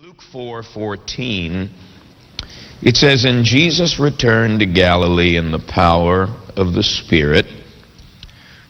Luke 4:14, it says, "And Jesus returned to Galilee in the power of the Spirit,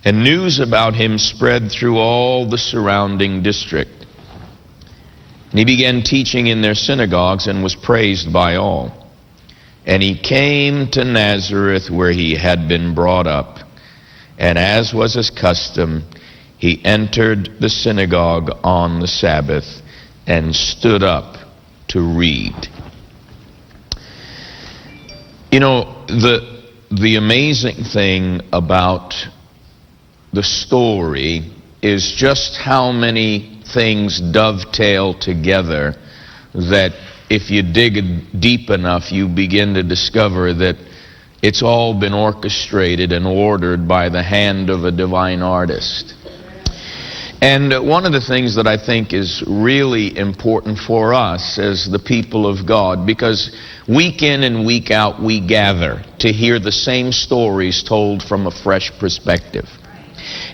and news about him spread through all the surrounding district. And he began teaching in their synagogues and was praised by all. And he came to Nazareth where he had been brought up, and as was his custom, he entered the synagogue on the Sabbath and stood up to read." You know, the amazing thing about the story is just how many things dovetail together that if you dig deep enough, you begin to discover that it's all been orchestrated and ordered by the hand of a divine artist. And one of the things that I think is really important for us as the people of God, because week in and week out we gather to hear the same stories told from a fresh perspective.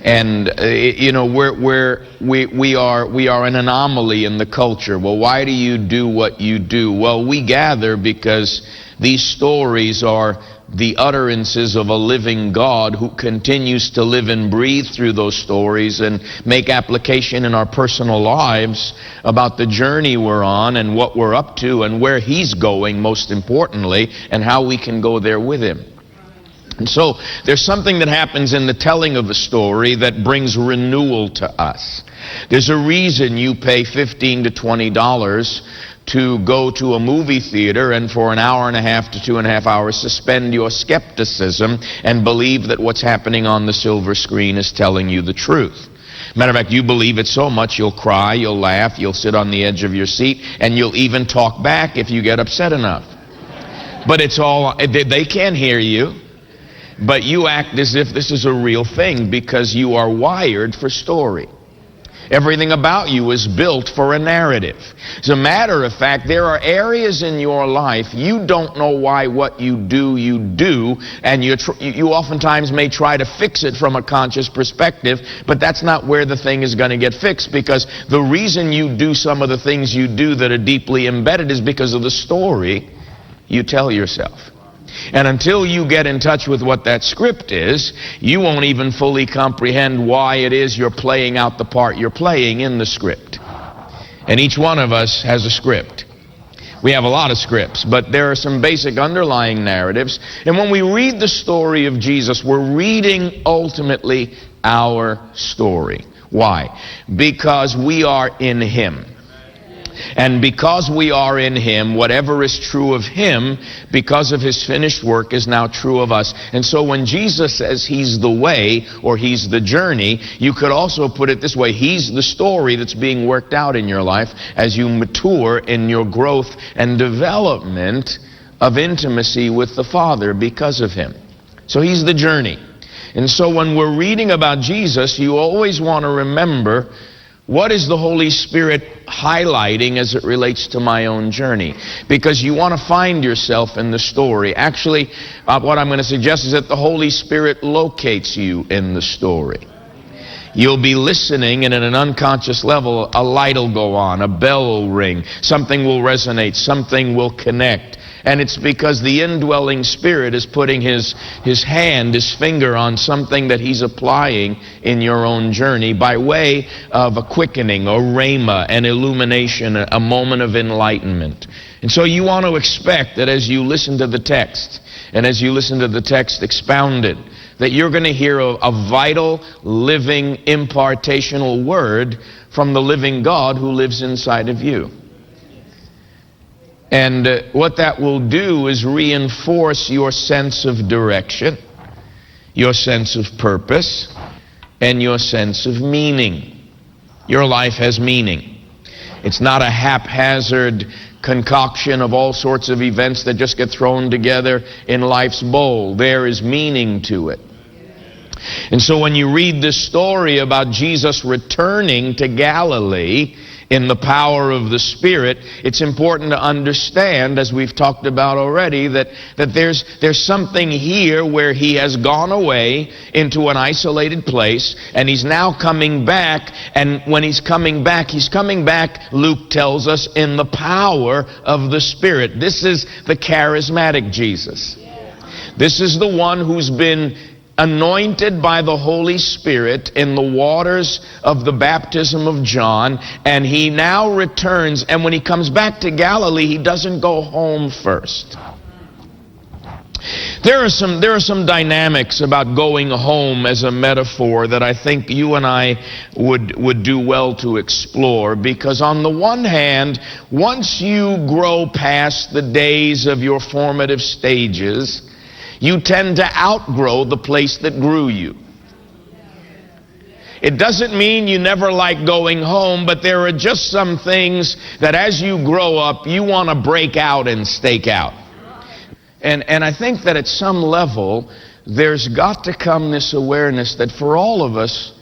And you know, we are an anomaly in the culture. Well, why do you do what you do? Well, we gather because these stories are the utterances of a living God who continues to live and breathe through those stories and make application in our personal lives about the journey we're on and what we're up to and where He's going, most importantly, and how we can go there with Him. And so there's something that happens in the telling of a story that brings renewal to us. There's a reason you pay $15 to $20 to go to a movie theater and for an hour and a half to 2.5 hours suspend your skepticism and believe that what's happening on the silver screen is telling you the truth. Matter of fact, you believe it so much you'll cry, you'll laugh, you'll sit on the edge of your seat, and you'll even talk back if you get upset enough. But it's all, they can't hear you, but you act as if this is a real thing because you are wired for story. Everything about you is built for a narrative. As a matter of fact, there are areas in your life you don't know why what you do, and you oftentimes may try to fix it from a conscious perspective, but that's not where the thing is going to get fixed, because the reason you do some of the things you do that are deeply embedded is because of the story you tell yourself. And until you get in touch with what that script is, you won't even fully comprehend why it is you're playing out the part you're playing in the script. And each one of us has a script. We have a lot of scripts, but there are some basic underlying narratives. And when we read the story of Jesus, we're reading ultimately our story. Why? Because we are in Him. And because we are in Him, whatever is true of Him, because of His finished work, is now true of us. And so when Jesus says He's the way, or He's the journey, you could also put it this way: He's the story that's being worked out in your life as you mature in your growth and development of intimacy with the Father because of Him. So He's the journey. And so when we're reading about Jesus, you always want to remember, what is the Holy Spirit highlighting as it relates to my own journey? Because you want to find yourself in the story. Actually, what I'm going to suggest is that the Holy Spirit locates you in the story. You'll be listening, and at an unconscious level, a light will go on, a bell will ring, something will resonate, something will connect. And it's because the indwelling Spirit is putting his hand, his finger on something that He's applying in your own journey by way of a quickening, a rhema, an illumination, a moment of enlightenment. And so you want to expect that as you listen to the text, and as you listen to the text expounded, that you're going to hear a vital, living, impartational word from the living God who lives inside of you. And what that will do is reinforce your sense of direction, your sense of purpose, and your sense of meaning. Your life has meaning. It's not a haphazard concoction of all sorts of events that just get thrown together in life's bowl. There is meaning to it. And so when you read this story about Jesus returning to Galilee in the power of the Spirit, it's important to understand, as we've talked about already, that there's something here where he has gone away into an isolated place, and he's now coming back, and when he's coming back, Luke tells us, in the power of the Spirit. This is the charismatic Jesus. This is the one who's been anointed by the Holy Spirit in the waters of the baptism of John, and he now returns, and when he comes back to Galilee, he doesn't go home first. There are some dynamics about going home as a metaphor that I think you and I would do well to explore, because on the one hand, once you grow past the days of your formative stages, you tend to outgrow the place that grew you. It doesn't mean you never like going home, but there are just some things that as you grow up, you want to break out and stake out. And I think that at some level, there's got to come this awareness that for all of us,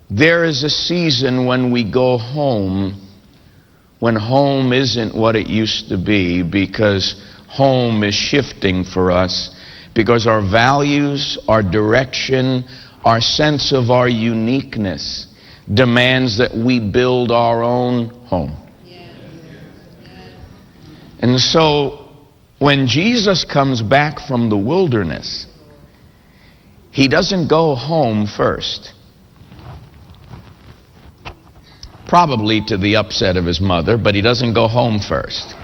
there is a season when we go home, when home isn't what it used to be, because home is shifting for us. Because our values, our direction, our sense of our uniqueness demands that we build our own home. And so when Jesus comes back from the wilderness, he doesn't go home first. Probably to the upset of his mother, but he doesn't go home first.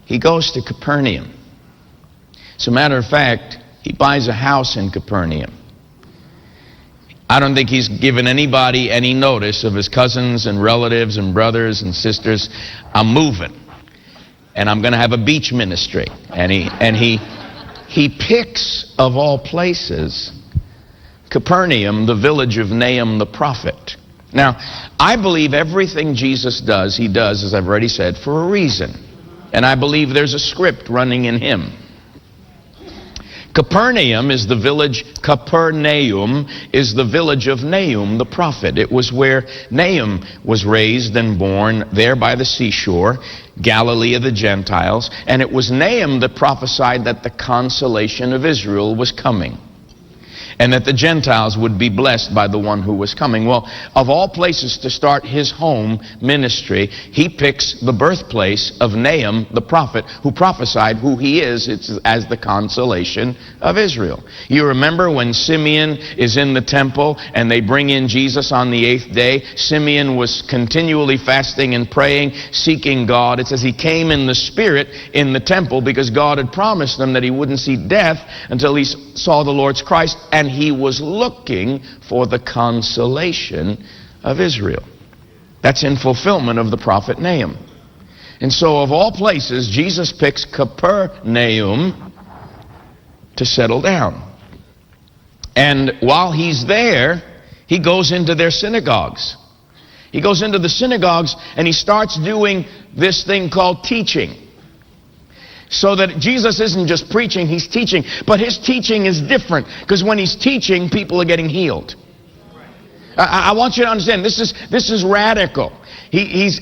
He goes to Capernaum. As a matter of fact, he buys a house in Capernaum. I don't think he's given anybody any notice of his cousins and relatives and brothers and sisters. I'm moving, and I'm going to have a beach ministry. And he picks, of all places, Capernaum, the village of Nahum the prophet. Now, I believe everything Jesus does, he does, as I've already said, for a reason. And I believe there's a script running in him. Capernaum is the village of Nahum the prophet. It was where Nahum was raised and born, there by the seashore, Galilee of the Gentiles. And it was Nahum that prophesied that the consolation of Israel was coming, and that the Gentiles would be blessed by the one who was coming. Well, of all places to start his home ministry, he picks the birthplace of Nahum the prophet, who prophesied who he is as the consolation of Israel. You remember when Simeon is in the temple and they bring in Jesus on the 8th day, Simeon was continually fasting and praying, seeking God. It says he came in the Spirit in the temple because God had promised them that he wouldn't see death until he saw the Lord's Christ, and he was looking for the consolation of Israel. That's in fulfillment of the prophet Nahum. And so of all places, Jesus picks Capernaum to settle down. And while he's there, he goes into their synagogues. He goes into the synagogues and he starts doing this thing called teaching. So that Jesus isn't just preaching, he's teaching. But his teaching is different, because when he's teaching, people are getting healed. I want you to understand, this is radical. He's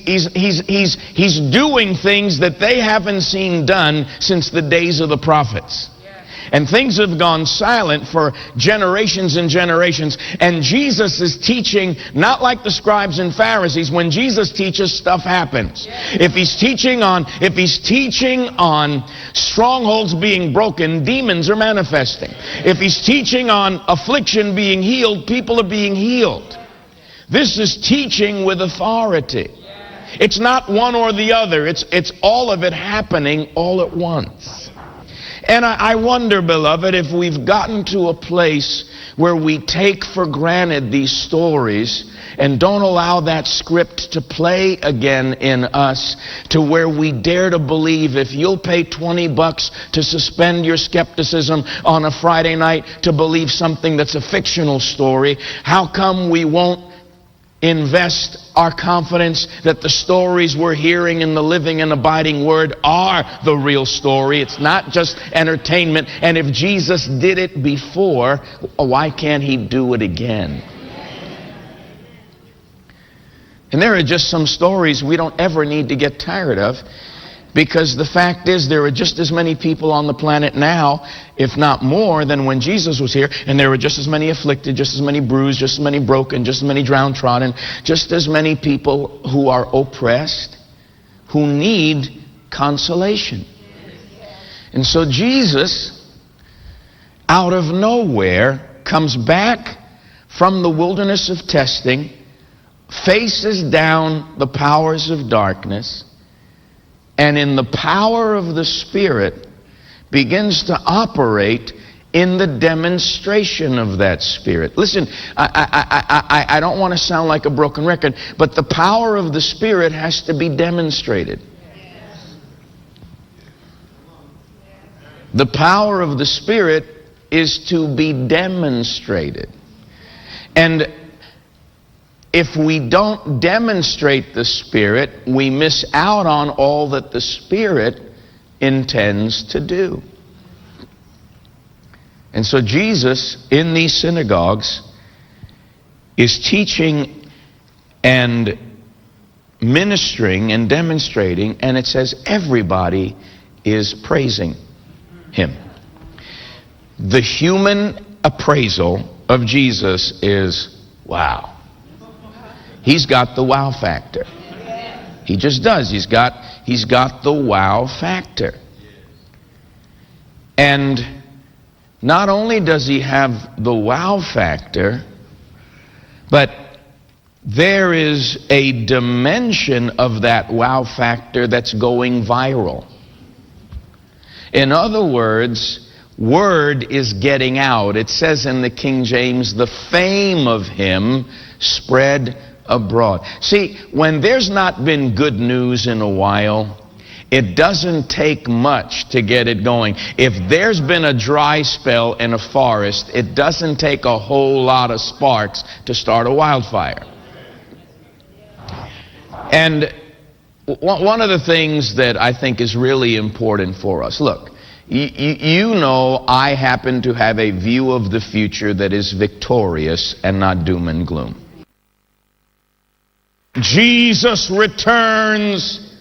doing things that they haven't seen done since the days of the prophets. And things have gone silent for generations and generations. And Jesus is teaching not like the scribes and Pharisees. When Jesus teaches, stuff happens. If he's teaching on strongholds being broken, demons are manifesting. If he's teaching on affliction being healed, people are being healed. This is teaching with authority. It's not one or the other. It's all of it happening all at once. And I wonder, beloved, if we've gotten to a place where we take for granted these stories and don't allow that script to play again in us, to where we dare to believe if you'll pay $20 to suspend your skepticism on a Friday night to believe something that's a fictional story, how come we won't invest our confidence that the stories we're hearing in the living and abiding Word are the real story? It's not just entertainment. And if Jesus did it before, why can't he do it again? And there are just some stories we don't ever need to get tired of, because the fact is there are just as many people on the planet now, if not more, than when Jesus was here. And there are just as many afflicted, just as many bruised, just as many broken, just as many downtrodden, just as many people who are oppressed, who need consolation. And so Jesus, out of nowhere, comes back from the wilderness of testing, faces down the powers of darkness, and in the power of the Spirit begins to operate in the demonstration of that Spirit. Listen, I don't want to sound like a broken record, but the power of the Spirit has to be demonstrated. The power of the Spirit is to be demonstrated. And if we don't demonstrate the Spirit, we miss out on all that the Spirit intends to do. And so Jesus, in these synagogues, is teaching and ministering and demonstrating, and it says everybody is praising him. The human appraisal of Jesus is, wow. He's got the wow factor. He just does. He's got the wow factor. And not only does he have the wow factor, but there is a dimension of that wow factor that's going viral. In other words, word is getting out. It says in the King James, the fame of him spread abroad. See, when there's not been good news in a while, it doesn't take much to get it going. If there's been a dry spell in a forest, it doesn't take a whole lot of sparks to start a wildfire. And one of the things that I think is really important for us, look, you know I happen to have a view of the future that is victorious and not doom and gloom. Jesus returns,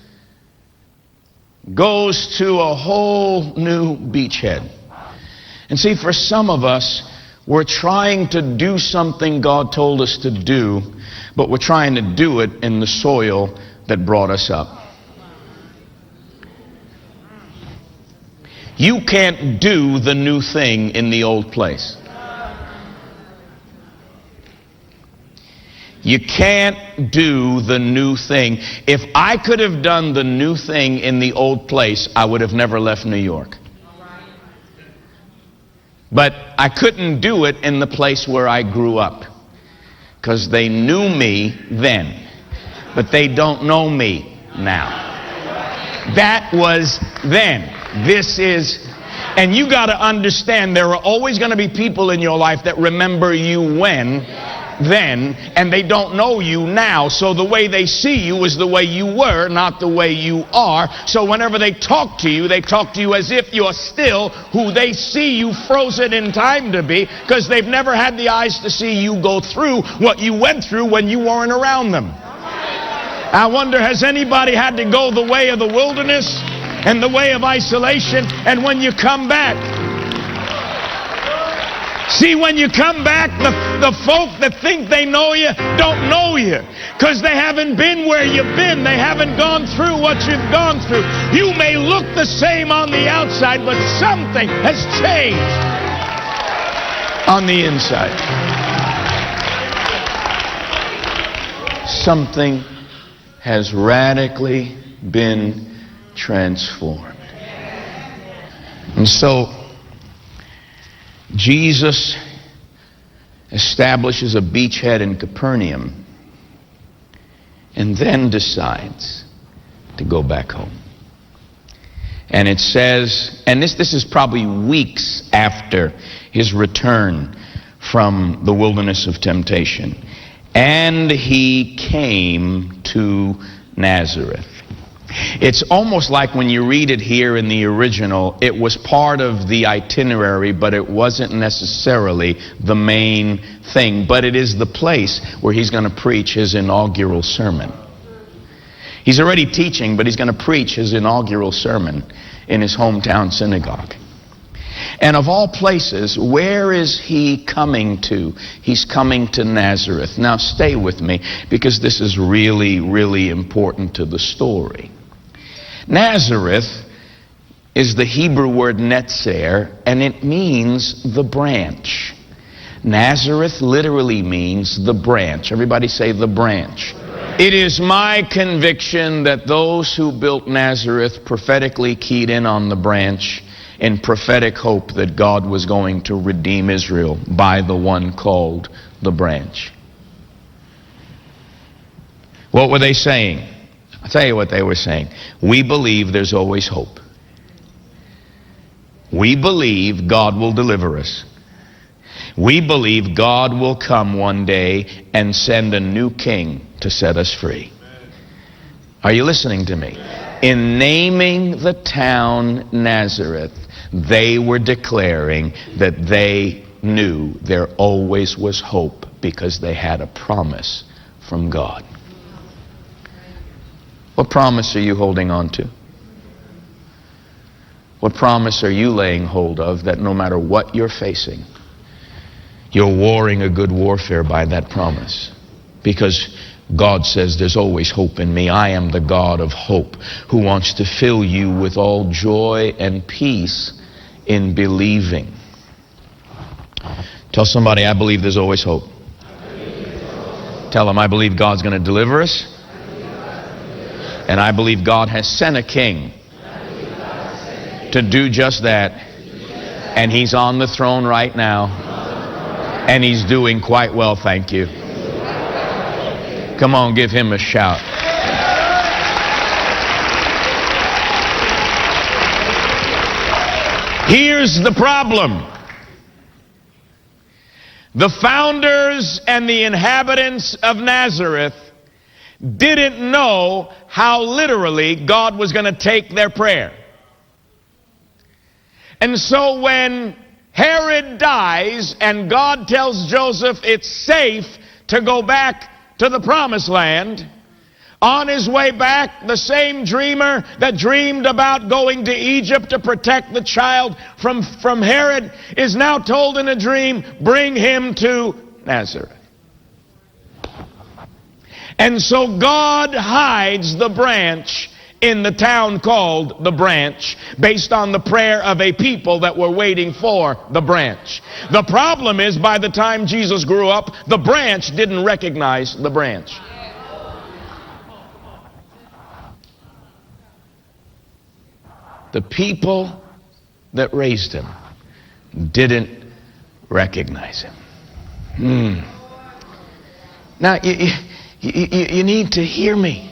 goes to a whole new beachhead. And see, for some of us, we're trying to do something God told us to do, but we're trying to do it in the soil that brought us up. You can't do the new thing in the old place. You can't do the new thing. If I could have done the new thing in the old place, I would have never left New York. But I couldn't do it in the place where I grew up, because they knew me then, but they don't know me now. That was then. This is, and you got to understand, there are always going to be people in your life that remember you then, and they don't know you now. So the way they see you is the way you were, not the way you are. So whenever they talk to you as if you're still who they see you frozen in time to be, because they've never had the eyes to see you go through what you went through when you weren't around them. I wonder, has anybody had to go the way of the wilderness and the way of isolation, and when you come back, see, when you come back, the folk that think they know you don't know you, because they haven't been where you've been. They haven't gone through what you've gone through. You may look the same on the outside, but something has changed on the inside. Something has radically been transformed. And so Jesus establishes a beachhead in Capernaum and then decides to go back home. And it says, and this is probably weeks after his return from the wilderness of temptation, and he came to Nazareth. It's almost like when you read it here in the original, it was part of the itinerary, but it wasn't necessarily the main thing. But it is the place where he's going to preach his inaugural sermon. He's already teaching, but he's going to preach his inaugural sermon in his hometown synagogue. And of all places, where is he coming to? He's coming to Nazareth. Now stay with me, because this is really, really important to the story. Nazareth is the Hebrew word netzer, and it means the branch. Nazareth literally means the branch. Everybody say the branch. It is my conviction that those who built Nazareth prophetically keyed in on the branch in prophetic hope that God was going to redeem Israel by the one called the branch. What were they saying? I'll tell you what they were saying. We believe there's always hope. We believe God will deliver us. We believe God will come one day and send a new king to set us free. Are you listening to me? In naming the town Nazareth, they were declaring that they knew there always was hope because they had a promise from God. What promise are you holding on to? What promise are you laying hold of that no matter what you're facing, you're warring a good warfare by that promise? Because God says there's always hope in me. I am the God of hope who wants to fill you with all joy and peace in believing. Tell somebody, I believe there's always hope. Tell them, I believe God's going to deliver us. And I believe God has sent a king to do just that. And he's on the throne right now. And he's doing quite well, thank you. Come on, give him a shout. Here's the problem. The founders and the inhabitants of Nazareth didn't know how literally God was going to take their prayer. And so when Herod dies and God tells Joseph it's safe to go back to the promised land, on his way back, the same dreamer that dreamed about going to Egypt to protect the child from Herod is now told in a dream, bring him to Nazareth. And so God hides the branch in the town called the branch based on the prayer of a people that were waiting for the branch. The problem is by the time Jesus grew up, the branch didn't recognize the branch. The people that raised him didn't recognize him. Now, you need to hear me.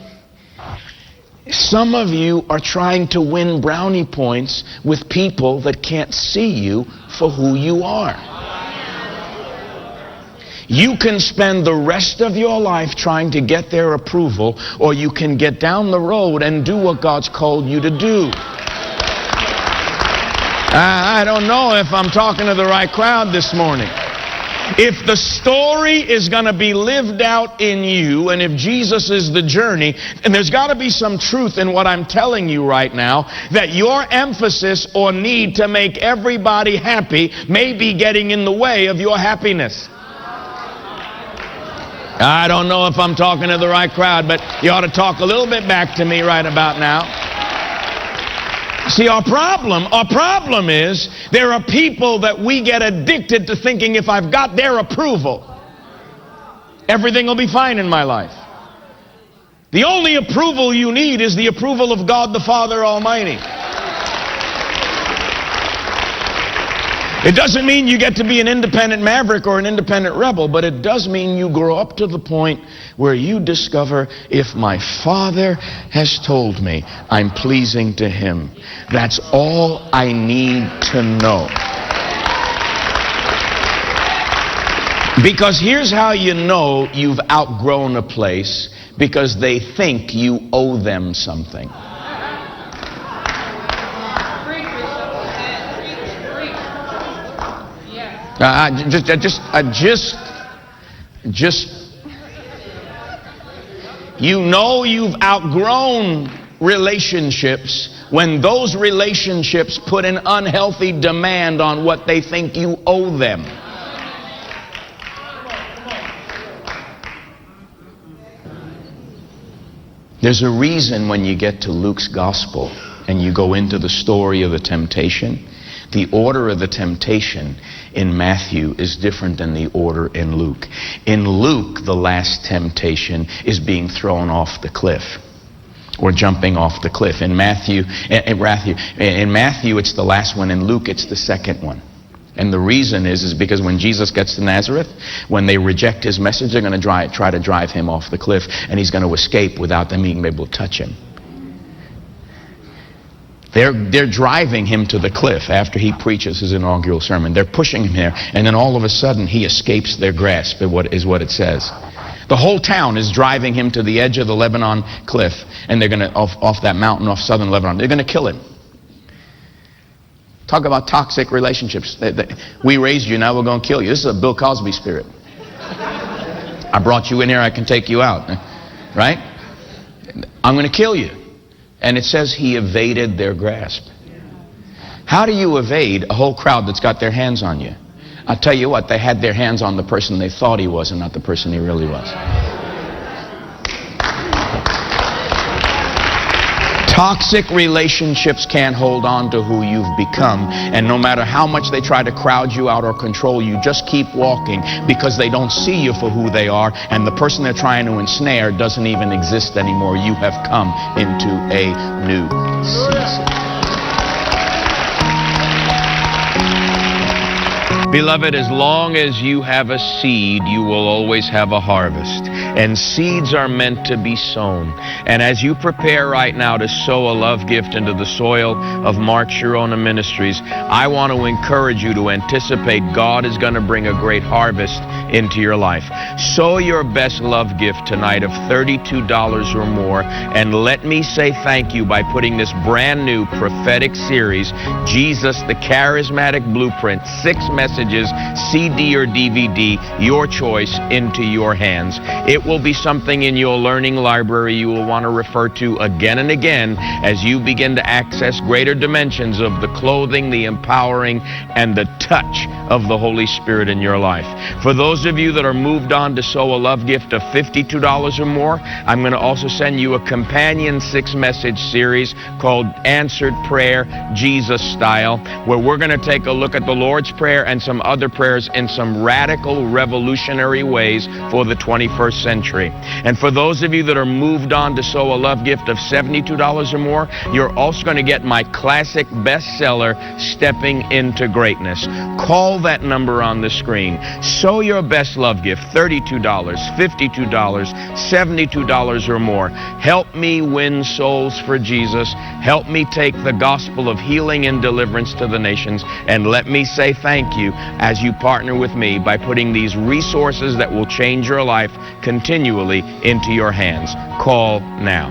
Some of you are trying to win brownie points with people that can't see you for who you are. You can spend the rest of your life trying to get their approval, or you can get down the road and do what God's called you to do. I don't know if I'm talking to the right crowd this morning. If the story is going to be lived out in you, and if Jesus is the journey, and there's got to be some truth in what I'm telling you right now, that your emphasis or need to make everybody happy may be getting in the way of your happiness. I don't know if I'm talking to the right crowd, but you ought to talk a little bit back to me right about now. See, our problem is there are people that we get addicted to thinking if I've got their approval, everything will be fine in my life. The only approval you need is the approval of God the Father Almighty. It doesn't mean you get to be an independent maverick or an independent rebel, but it does mean you grow up to the point where you discover, if my Father has told me, I'm pleasing to him. That's all I need to know. Because here's how you know you've outgrown a place, because they think you owe them something. You know you've outgrown relationships when those relationships put an unhealthy demand on what they think you owe them. There's a reason when you get to Luke's gospel and you go into the story of the temptation, the order of the temptation in Matthew is different than the order in Luke. In Luke, the last temptation is being thrown off the cliff, or jumping off the cliff. In Matthew, it's the last one. In Luke, it's the second one. And the reason is because when Jesus gets to Nazareth, when they reject his message, they're going to try to drive him off the cliff, and he's going to escape without them being able to touch him. They're driving him to the cliff after he preaches his inaugural sermon. They're pushing him there, and then all of a sudden he escapes their grasp, is what it says. The whole town is driving him to the edge of the Lebanon cliff, and they're going to, off that mountain off southern Lebanon, they're going to kill him. Talk about toxic relationships. We raised you, now we're going to kill you. This is a Bill Cosby spirit. I brought you in here, I can take you out. Right? I'm going to kill you. And it says he evaded their grasp. How do you evade a whole crowd that's got their hands on you? I'll tell you what, they had their hands on the person they thought he was and not the person he really was. Toxic relationships can't hold on to who you've become, and no matter how much they try to crowd you out or control you, just keep walking, because they don't see you for who they are, and the person they're trying to ensnare doesn't even exist anymore. You have come into a new season. Beloved, as long as you have a seed, you will always have a harvest. And seeds are meant to be sown. And as you prepare right now to sow a love gift into the soil of Mark Chironna Ministries, I want to encourage you to anticipate God is going to bring a great harvest into your life. Sow your best love gift tonight of $32 or more, and let me say thank you by putting this brand new prophetic series, Jesus the Charismatic Blueprint, 6 messages, CD or DVD, your choice, into your hands. It will be something in your learning library you will want to refer to again and again as you begin to access greater dimensions of the clothing, the empowering, and the touch of the Holy Spirit in your life. For those of you that are moved on to sow a love gift of $52 or more, I'm going to also send you a companion 6-message series called Answered Prayer, Jesus Style, where we're going to take a look at the Lord's Prayer and some other prayers in some radical, revolutionary ways for the 21st century. And for those of you that are moved on to sow a love gift of $72 or more, you're also going to get my classic bestseller, Stepping into Greatness. Call that number on the screen. Sow your best love gift, $32, $52, $72 or more. Help me win souls for Jesus. Help me take the gospel of healing and deliverance to the nations. And let me say thank you as you partner with me by putting these resources that will change your life continually into your hands. Call now.